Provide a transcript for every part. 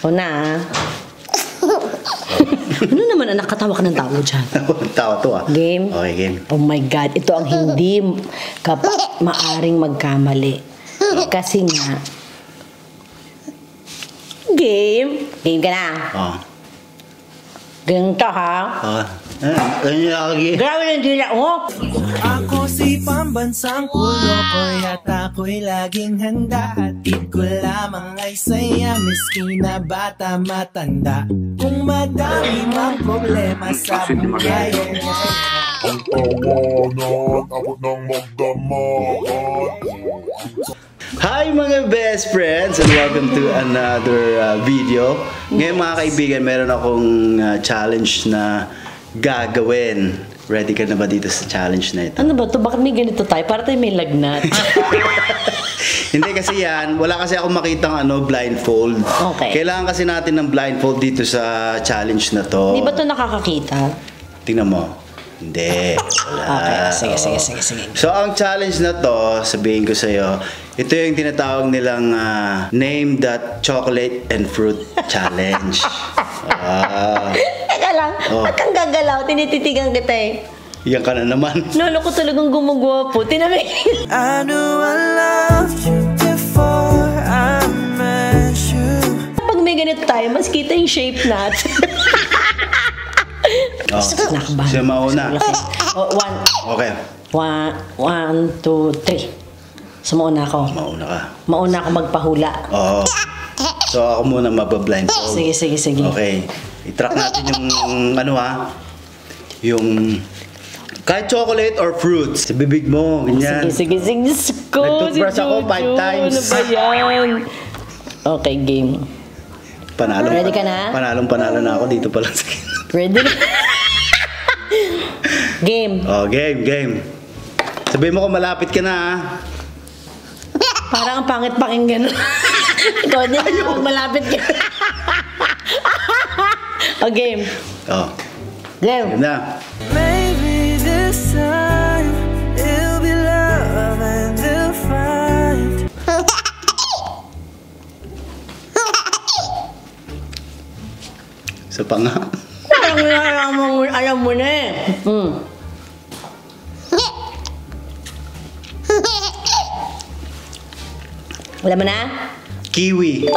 O na. Ano naman ang nakatawa ka ng tao dyan? Tawa to ah. Game? Okay, game. Oh my God, ito ang hindi maaring magkamali. Kasi nga, game? Game ka na? Oo. Game to ha? Oo. Ano lagi? Grabe ng dila, oh! Ako si pambansang ulo ko at ako'y laging handa. Hatid ko lamang ay saya, miski na bata matanda. Kung madami mang problema sa buhay, ang tawanan, abot ng magdamahan. Hi mga best friends and welcome to another video. Ngayon mga kaibigan, meron akong challenge na gagawin. Ready ka na ba dito sa challenge na ito? Ano ba to? Bakit may ganito tayo? Para tayo may lagnat. Hindi kasi yan, wala kasi ako makitang blindfold. Okay. Kailangan kasi natin ng blindfold dito sa challenge na to. Hindi ba to nakakakita? Tingnan mo. Hindi. Wala. Okay, sige. So, ang challenge na to, sabihin ko sa'yo, ito yung tinatawag nilang Name That Chocolate and Fruit Challenge. Teka lang, ba't kang gagalaw? Tinititigan kita eh. Yan ka na naman. Lolo ko talagang gumagwapo. Tinamig. I knew I loved you before I met you. Pag may ganito tayo, mas kita yung shape natin. Nakabahan. Siya mauna. Okay. 1, 2, 3. So, mauna ako. Mauna ka. Mauna ako magpahula. Oo. So, ako muna mabablindfold. Sige. Okay. I-track natin yung yung kahit chocolate or fruits. Sa bibig mo, ganyan. Sige. Diyos ko, Nag-toothbrush ako 5 times. Ano ba yan? Okay, game. Ready ka na? Panalo na ako dito pa lang sa Ready? Game. Oh, game. Sabihin mo kung malapit ka na ha. Parang ang pangit pakinggan. Ikaw din na malapit ka. Oh, game. Oh. Game. Game na. Maybe this time it'll be love and they'll find. Isa pa nga. Alam mo na eh. Alam mo na? Kiwi.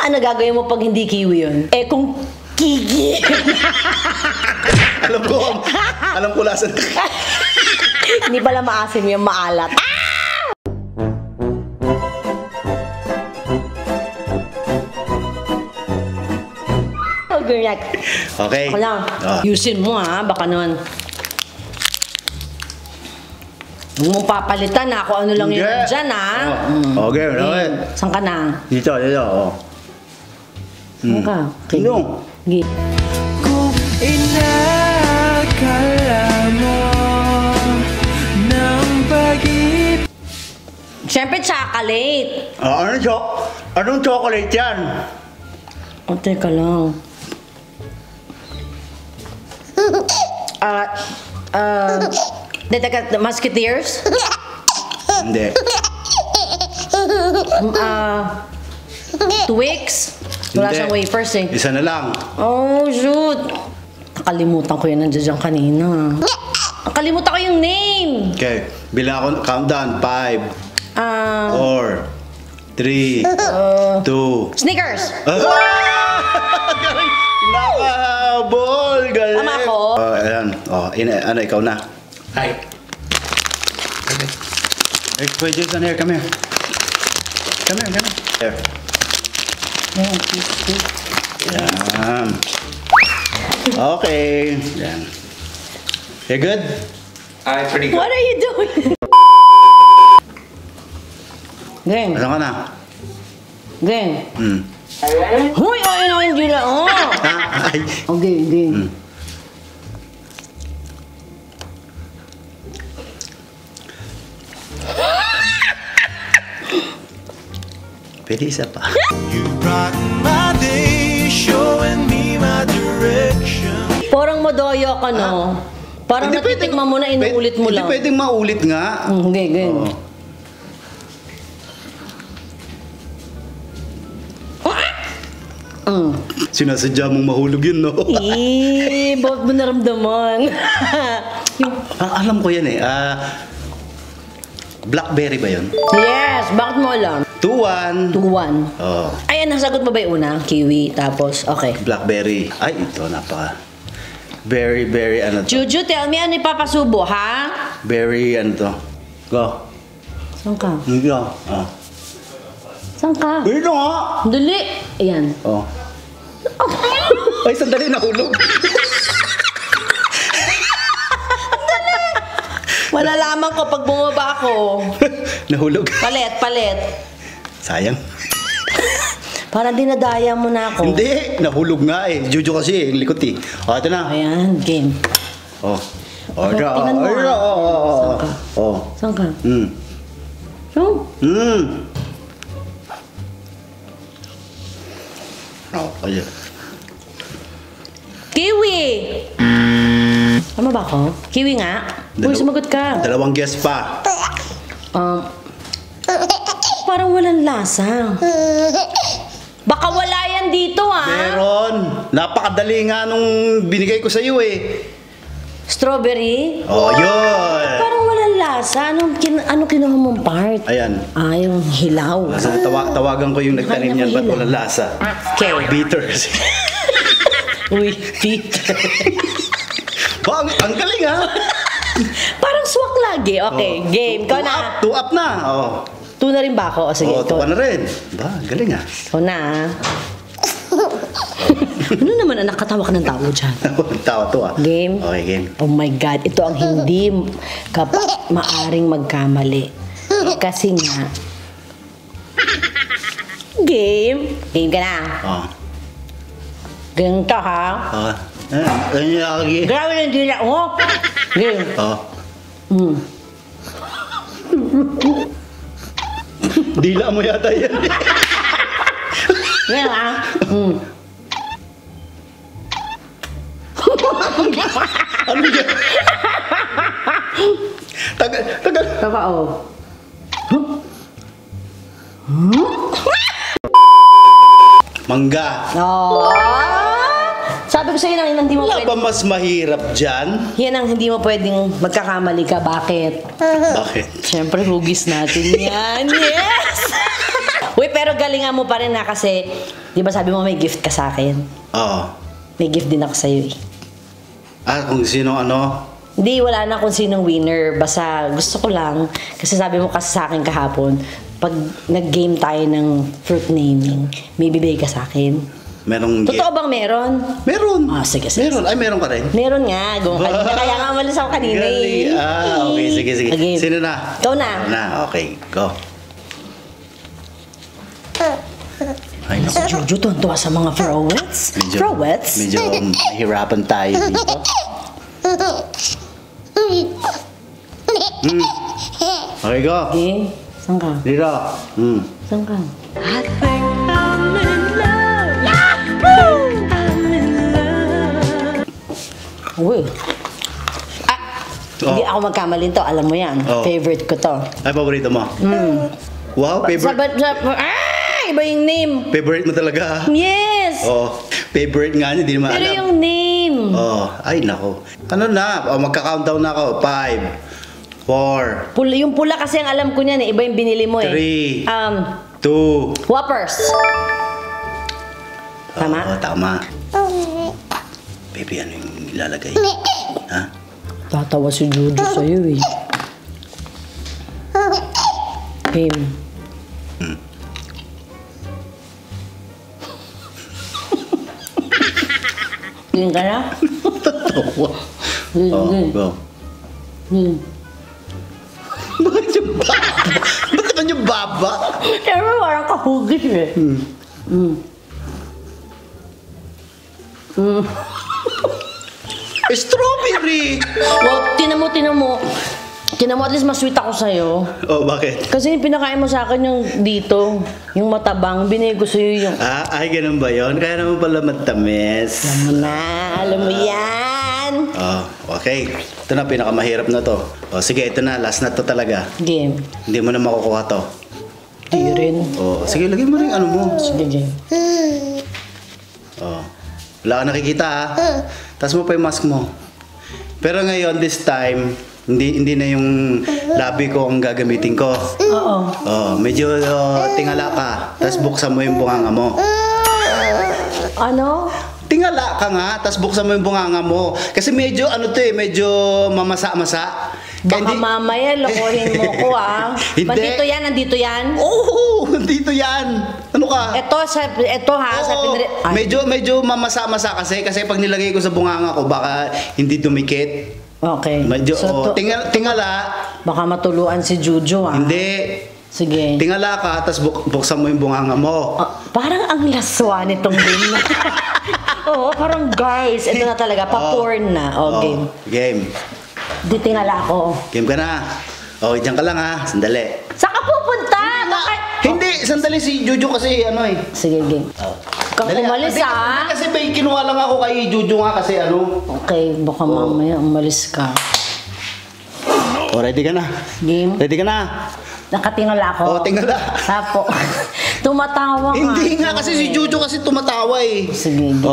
Ano gagawin mo pag hindi kiwi yun? Eh kung kigi. Alam ko lasan. Hindi pala maasim yung maalat. Okay. Ako lang. Yusin mo ha, baka naman. Huwag mong papalitan ha, kung ano lang yun dyan ha. Okay. Saan ka na? Dito. Saan ka? Tulong. Kung inakala mo ng pag-ibig. Siyempre chocolate. Anong chocolate yan? O, teka lang. Teka, Musketeers? Hindi. Twix? Wala siyang wafers eh. Isa na lang. Oh, shoot. Nakalimutan ko yan nandiyan kanina. Nakalimutan ko yung name. Okay. Bilang ako, countdown. 5, 4, 3, 2. Snickers! Nakahabol! Galing! Tama ako? Ayan. Ikaw na. Hi. Hey, wait, Jason, here. Come here. Come here. Yan. Okay. Yan. You good? Hi, pretty good. What are you doing? Game. Asan ka na? Game. Huy, ayun ang dila. Oh. Ay. Okay, game. Pwede isa pa. You brighten my day, showing me my direction. Parang madoyo ka, no? Parang natitikman mo na, inuulit mo lang. Hindi pwedeng maulit nga. Okay, game. Sinasadya mong mahulog yun, no? Bakit mo naramdaman? Alam ko yan eh. Blackberry ba yun? Yes, bakit mo alam? 2-1. 2-1. Oh, Ayan, nasagot mo ba yung una? Kiwi, tapos, okay. Blackberry. Ay, ito, napaka. Very, very, ano to? Juju, tell me ano ipapasubo, ha? Very, ano to? Go. Saan ka? Go. Oh. Saan ka? Ito nga! Dali! Ayan. Oh. Ay, sandali, nahulog. Malalaman ko pag bumaba ako. Nahulog. Palit. Sayang. Parang dinadaya mo na ako. Hindi, nahulog nga eh. Juju kasi, yung likot eh. O, ito na. Ayan, game. Oh. Oh, ito. Tingnan mo, Oh. Saan ka? Oh. Saan ka? Oh. Ayan. Kiwi! Tama ba ako? Kiwi nga? Uy, sumagot ka. 2 guess pa. Parang walang lasa. Baka wala yan dito, ha? Meron. Napakadali nga nung binigay ko sa iyo eh. Strawberry? Oh, yun. Parang walang lasa. Ano kinuha mong part? Ayan. Yung hilaw. So, tawagan ko yung nagtanim niyan, ba't walang lasa? Okay. Bitter kasi. Uy, Peter. Ang galing ha? Parang swak lagi. Okay, game. Ikaw na. 2 up na. Oh. 2 na rin ba ako? O sige, Oh, 2 ikaw. na rin. Ba, galing ha. Ikaw na. Ano naman ang nakatawa ka ng tao dyan? Tawa to ah. Game? Okay, game. Oh my God, ito ang hindi maaring magkamali. Kasi nga, game ka na. Oh. Ganito ha. Oh. Ano yung lagi? Grabe na hindi na. Oh, game. Oh. Dila mo yata yan. Ganyan ha. Ano yan? Tagal. Saka oh. Mangga. Oh. Sabi ko sa'yo na hindi mo Wala pwedeng. ba mas mahirap dyan? Yan ang hindi mo pwedeng magkakamali ka. Bakit? Bakit? Siyempre, hugis natin yan. Yes! Uy, pero galingan mo pa rin na kasi, di ba sabi mo may gift ka sa akin? Oo. May gift din ako sa'yo eh. Kung sino ano? Hindi, wala na kung sinong winner. Basta gusto ko lang, kasi sabi mo kasi sa akin kahapon, pag nag-game tayo ng fruit naming, may bibigay ka sa akin. Merong Totoo bang meron? Meron. Sige. Meron. Ay, meron ka rin. Meron nga. Kaya nga malis ako kanina eh. Galing. Okay. Sige. Okay. Sino na? Ikaw na. Ikaw na. Okay, go. Ay, Si naku. Jojo tuwa sa mga frowets. Frowets? Medyo mahirapan tayo dito. Okay, go. Okay. Saan ka? Dito. Saan ka? Uy. Hindi ako magkamali to. Alam mo yan. Oh. Favorite ko to. Ay, paborito mo? Wow, favorite. Iba yung name. Favorite mo talaga. Yes! Oh, favorite nga niya, di naman Pero alam. yung name. Oh, ay nako. Ano na? Oh, magka-countdown na ako. 5, 4, Yung pula kasi ang alam ko niyan eh. Iba yung binili mo eh. 3, 2. Whoppers. Tama? Oo, tama. Baby, ano yung ilalagay? Ha? Tatawa si Jojo sa'yo eh. Game. Game ka na? Tatawa. Game, Oh, game. go. Game. Bakit yung baba? Bakit naman yung baba? Pero parang kahugis eh. Strawberry! Well, tinan mo. Tinan mo, at least masweet ako sa'yo. Oh, bakit? Kasi yung pinakain mo sa akin yung dito, yung matabang, binigay ko sa'yo yung... Ay, ganun ba yun? Kaya naman pala matamis. Alam mo yan. Oh, okay. Ito na, pinakamahirap na to. Oh, sige, ito na. Last na to talaga. Game. Hindi mo na makukuha to. Di rin. Oh, sige, lagay mo rin ano mo. Sige, game. Wala ka nakikita ha. Taas mo pa yung mask mo. Pero ngayon, this time, hindi na yung labi ko ang gagamitin ko. Oo. Oh, medyo tingala ka. Tapos buksan mo yung bunganga mo. Ano? Tingala ka nga, tapos buksan mo yung bunganga mo. Kasi medyo medyo mamasa-masa. Kaya Baka mamaya lokohin mo ko Hindi. Nandito yan, nandito yan. Oo, dito yan. Ano ka? Ito ha, sa Oo, medyo mamasa-masa kasi pag nilagay ko sa bunganga ko baka hindi dumikit. Okay. Medyo So, tingala. baka matuluan si Juju Hindi. Sige. Tingala ka, tapos buksan mo yung bunganga mo. Parang ang laswa nitong game na. Oo, parang guys, ito na talaga, pa-porn na. Game. Game. Di tingala ako. Game ka na. Diyan ka lang ha. Sandali. Saan ka pupunta? Bakit? Hindi, sandali si Juju kasi Sige, game. Kang umalis ha. Kasi kinuha lang ako kay Juju nga kasi Okay, baka mamaya umalis ka. Ready ka na? Game. Ready ka na? Nakatingala ako. Tingala. Tapo. Tumatawa ka. Hindi nga kasi si Juju kasi tumatawa eh. Sige, game.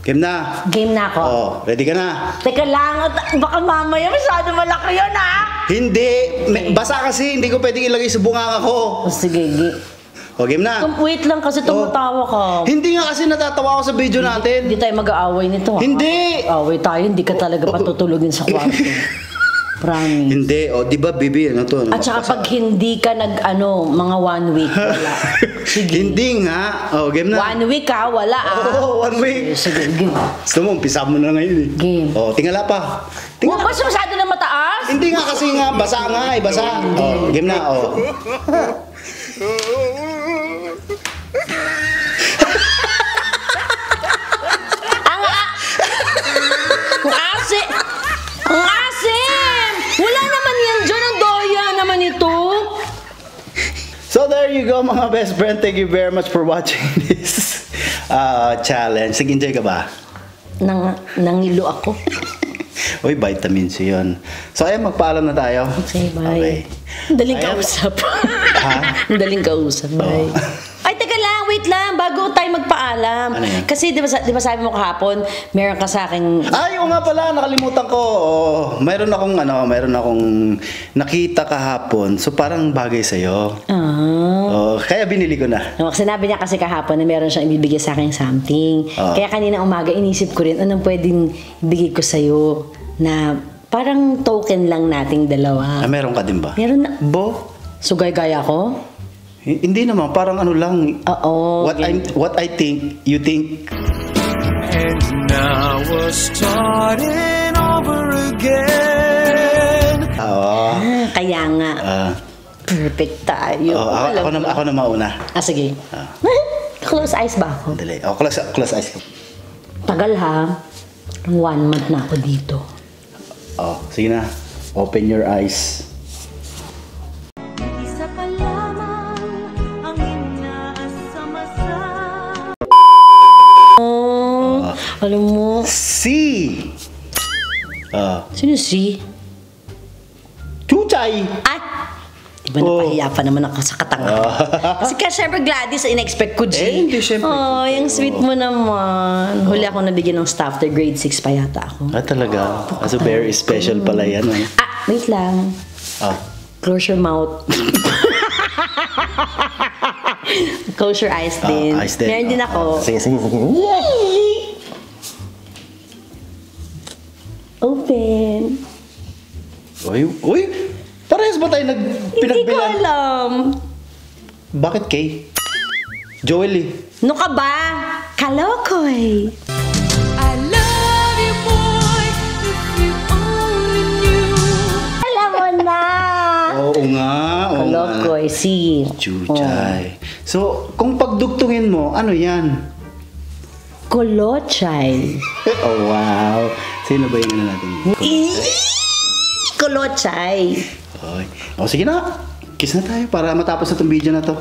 Game na. Game na ako. Ready ka na? Teka lang, baka mamaya masyado malaki yun ha. Hindi. Basa kasi, hindi ko pwedeng ilagay sa bunganga ko. Sige, game. Game na. Wait lang kasi tumatawa ka. Hindi nga kasi natatawa ako sa video natin. Hindi tayo mag-aaway nito ha. Hindi. Away tayo, hindi ka talaga patutulugin sa kwarto. Promise. Hindi. Di ba, Bibi, to? At saka pag hindi ka mga 1 week, wala. Sige. Hindi nga. Game na. 1 week ha, wala ah. 1 week. Sige, game. Gusto mo, umpisa mo na ngayon eh. Game. Tingala pa. Huwag ba masyado na mataas? Hindi nga kasi nga, basa nga eh, basa. Game na, Ang asim! Ang asim! Wala naman yan dyan. Ang doya naman ito. So there you go mga best friend. Thank you very much for watching this challenge. Nag-enjoy ka ba? Nangilo ako. Uy, vitamin C yun. So ayan, magpaalam na tayo. Okay, bye. Okay. Daling kausap. Ha? Daling kausap, bye. Ay, teka lang, wait lang, bago tayo magpaalam. Ano yan? Kasi di ba sabi mo kahapon, meron ka sa akin. Ay, oo nga pala, nakalimutan ko. Mayroon akong nakita kahapon. So parang bagay sa'yo. Kaya binili ko na. Sinabi niya kasi kahapon na meron siyang ibibigay sa akin something. Kaya kanina umaga, inisip ko rin, anong pwedeng ibigay ko sa'yo na parang token lang nating dalawa. Meron ka din ba? Meron na. Bo? Sugay-gaya ko? Hindi naman, parang ano lang. Oo. What I think, you think. And now we're starting over again. Kaya nga. Perfect tayo. Ako na mauna. Sige. Close eyes ba ako? Dali. Close eyes ko. Tagal ha. 1 month na ako dito. Sige na. Open your eyes. Isa pa lamang ang inaasam-asam. Alam mo, Si! sino si? Chuchay! At! Diba napahiya pa naman ako sa katanga? Kasi kaya syempre Gladys, in-expect ko, G. Hindi, syempre. Yung sweet mo naman. Huli ako nabigyan ng staff after grade 6 pa yata ako. Talaga. So very special pala yan. Wait lang. Close your mouth. Close your eyes din. Eyes din. Meron din ako. Sige. Open. Uy! Parehas ba tayo Hindi ko pinagbilan? alam. Bakit Kay? Joel eh. No ka ba? Kalokoy. I love you, boy, if you only knew. Alam mo na. Oo nga. Kalokoy, si. Chuchay. So, kung pagdugtungin mo, ano yan? Kolochay. Oh, wow. Sino ba yung ano natin? Kolochay. Sige na. Kiss na tayo para matapos na itong video na to.